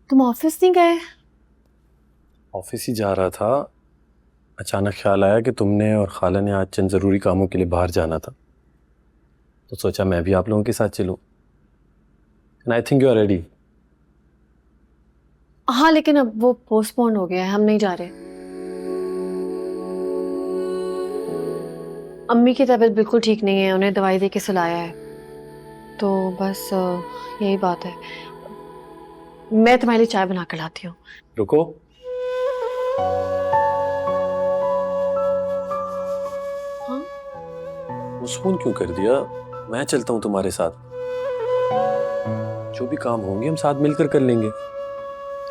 तुम ऑफिस नहीं गए? ऑफिस ही जा रहा था, अचानक ख्याल आया कि तुमने और खाला ने आज चंद ज़रूरी कामों के लिए बाहर जाना था, तो सोचा मैं भी आप लोगों के साथ चलूं। And I think you are ready. हाँ, लेकिन अब वो पोस्टपोन हो गया है, हम नहीं जा रहे। अम्मी की तबीयत बिल्कुल ठीक नहीं है, उन्हें दवाई दे के सुलाया है, तो बस यही बात है। मैं तुम्हारे लिए चाय बना कर लाती हूँ। रुको, हाँ? पोस्टपोन क्यों कर दिया? मैं चलता हूँ तुम्हारे साथ, जो भी काम होंगे हम साथ मिलकर कर लेंगे।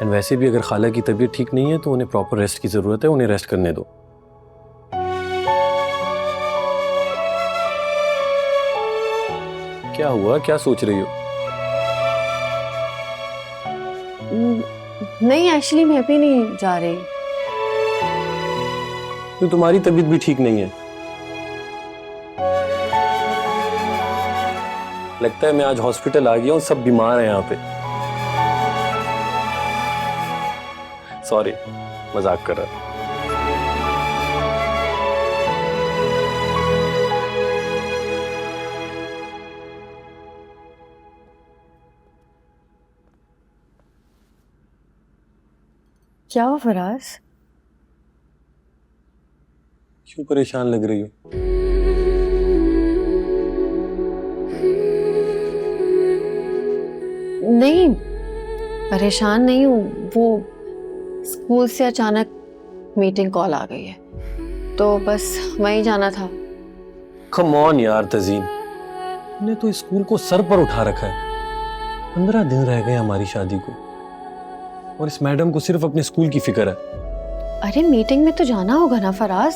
एंड वैसे भी अगर खाला की तबीयत ठीक नहीं है तो उन्हें प्रॉपर रेस्ट की ज़रूरत है, उन्हें रेस्ट करने दो। क्या हुआ, क्या सोच रही हो? नहीं, एक्चुअली मैं भी नहीं जा रही। क्यों, तुम्हारी तबीयत भी ठीक नहीं है? लगता है मैं आज हॉस्पिटल आ गया हूँ, सब बीमार हैं यहाँ पे। सॉरी, मजाक कर रहा था। क्या हुआ फराज? क्यों परेशान लग रही हो? नहीं, परेशान नहीं हूँ। वो स्कूल से अचानक मीटिंग कॉल आ गई है, तो बस वहीं जाना था। कम ऑन यार तजीन, तुमने तो स्कूल को सर पर उठा रखा है। 15 दिन रह गए हमारी शादी को और इस मैडम को सिर्फ अपने स्कूल की फिक्र है। अरे मीटिंग में तो जाना होगा ना फराज,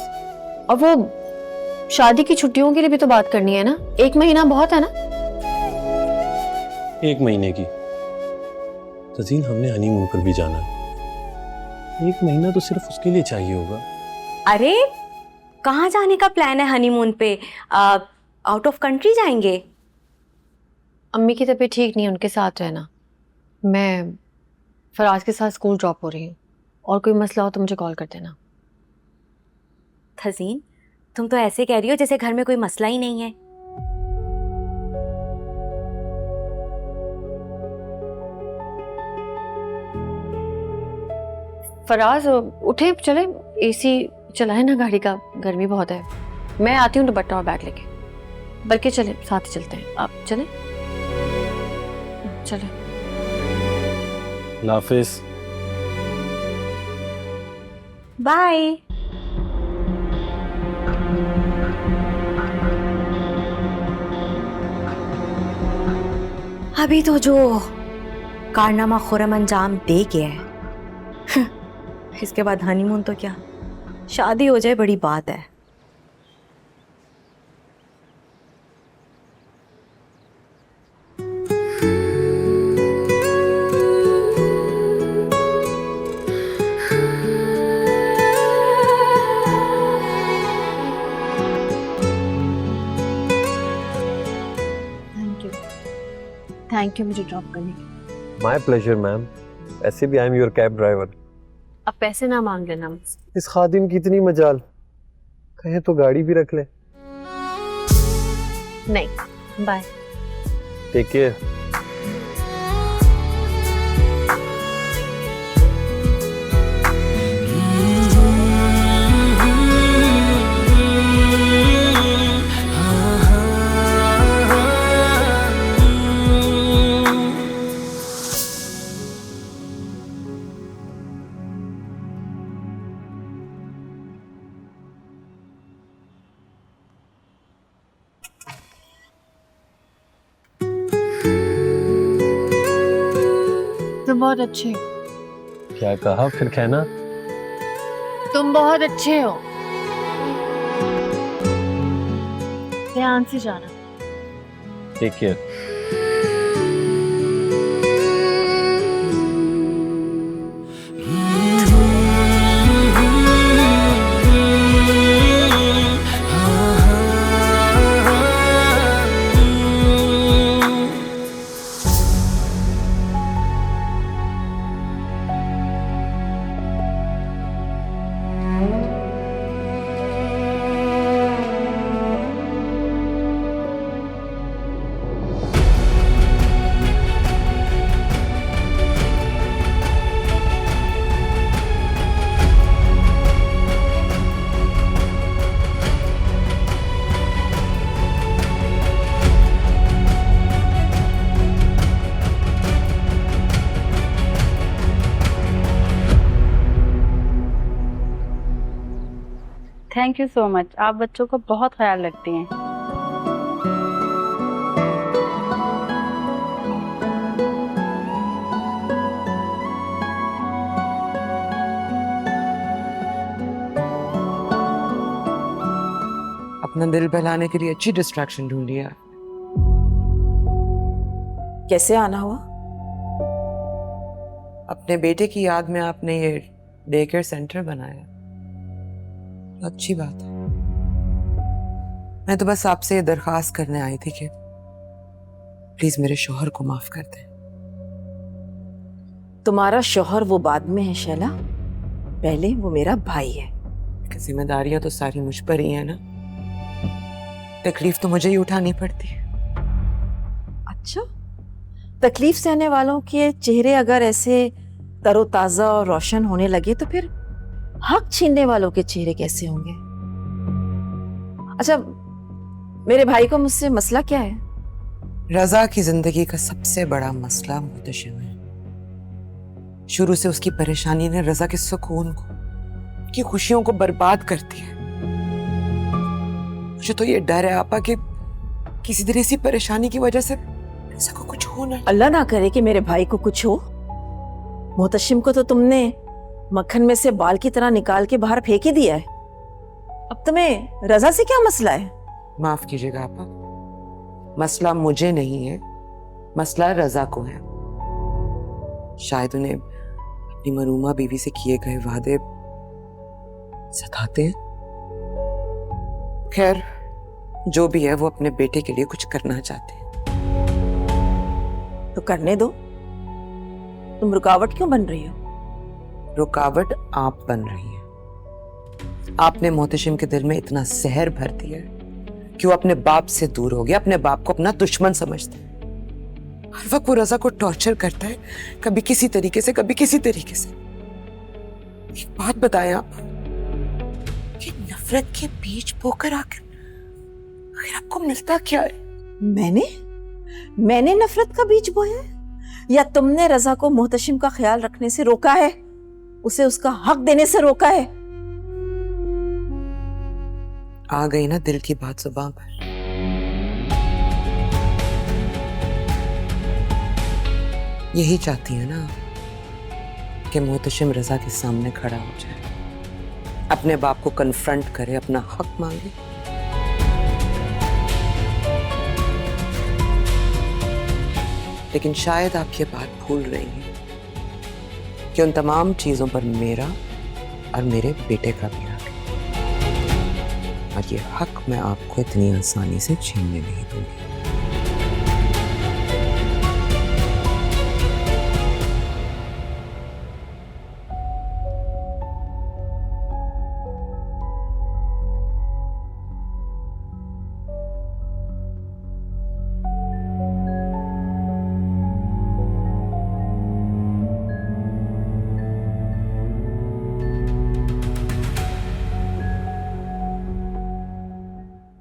और वो शादी की छुट्टियों के लिए भी तो बात करनी है ना। 1 महीना बहुत है ना। 1 महीने की तजीन, हमने हनीमून पर भी जाना है। 1 महीना तो सिर्फ उसके लिए चाहिए होगा। अरे कहाँ जाने का प्लान है हनीमून पे? आउट ऑफ कंट्री जाएंगे? अम्मी की तबीयत ठीक नहीं है, उनके साथ रहना। मैं फराज के साथ स्कूल ड्रॉप हो रही हूँ, और कोई मसला हो तो मुझे कॉल कर देना। थजीन, तुम तो ऐसे कह रही हो जैसे घर में कोई मसला ही नहीं है। फराज उठे, चले, एसी चलाए ना गाड़ी का, गर्मी बहुत है। मैं आती हूँ दुपट्टा और बैग लेके, बल्कि चले साथ ही चलते हैं। आप चले? चले। हाफिज। बाय। अभी तो जो कारनामा खुरम अंजाम दे गया है, इसके बाद हनीमून तो क्या, शादी हो जाए बड़ी बात है। थैंक यू मुझे ड्रॉप करने के। माय प्लेजर मैम, ऐसे भी I am your cab driver. अब पैसे ना मांग लेना मुझसे। इस खादिम की इतनी मजाल, कहे तो गाड़ी भी रख ले। नहीं, बाय। Take care. तुम बहुत अच्छे हो। क्या कहा फिर कहना? तुम बहुत अच्छे हो। ध्यान से जाना। Take care. Thank you so much, आप बच्चों का बहुत ख्याल रखती हैं। अपना दिल बहलाने के लिए अच्छी डिस्ट्रैक्शन ढूंढ लिया। कैसे आना हुआ? अपने बेटे की याद में आपने ये डे केयर सेंटर बनाया, अच्छी बात है। मैं तो बस आपसे ये दरखास्त करने आई थी कि प्लीज मेरे शौहर को माफ कर दें। तुम्हारा शौहर वो बाद में है शैला, पहले वो मेरा भाई है। जिम्मेदारियां तो सारी मुझ पर ही है ना, तकलीफ तो मुझे ही उठानी पड़ती है। अच्छा, तकलीफ सहने वालों के चेहरे अगर ऐसे तरोताजा और रोशन होने लगे तो फिर हक छीनने वालों के चेहरे कैसे होंगे? अच्छा, मेरे भाई को मुझसे मसला क्या है? रजा की जिंदगी का सबसे बड़ा मसला मुहतशिम है। शुरू से उसकी परेशानी ने रजा के सुकून को, की खुशियों को बर्बाद कर दिया। मुझे तो ये डर है आपा कि किसी तरह सी परेशानी की वजह से रजा को कुछ हो ना। अल्लाह ना करे कि मेरे भाई को कुछ हो। मोहतशिम को तो तुमने मक्खन में से बाल की तरह निकाल के बाहर फेंक ही दिया है। अब तुम्हें रजा से क्या मसला है? माफ कीजिएगा आपा, मसला मुझे नहीं है, मसला रजा को है। शायद उन्हें अपनी मरूमा बीवी से किए गए वादे सताते हैं। खैर, जो भी है वो अपने बेटे के लिए कुछ करना चाहते हैं। तो करने दो, तुम रुकावट क्यों बन रही हो? रुकावट आप बन रही हैं। आपने मोहतशिम के दिल में इतना जहर भर दिया कि वो अपने बाप से दूर हो गया, अपने बाप को अपना दुश्मन समझता है। हर वक्त वो रजा को टॉर्चर करता है, कभी किसी तरीके से, कभी किसी तरीके से। एक बात बताएं आप, कि नफरत के बीज बोकर आकर आखिर आपको मिलता क्या है? मैंने नफरत का बीज बोया है? या तुमने रजा को मोहतशिम का ख्याल रखने से रोका है, उसे उसका हक देने से रोका है? आ गई ना दिल की बात जुबान पर। यही चाहती है ना कि मोहतशिम रजा के सामने खड़ा हो जाए, अपने बाप को कन्फ्रंट करे, अपना हक मांगे। लेकिन शायद आप ये बात भूल रही हैं कि उन तमाम चीजों पर मेरा और मेरे बेटे का भी हक है, और ये हक मैं आपको इतनी आसानी से छीनने नहीं दूंगी।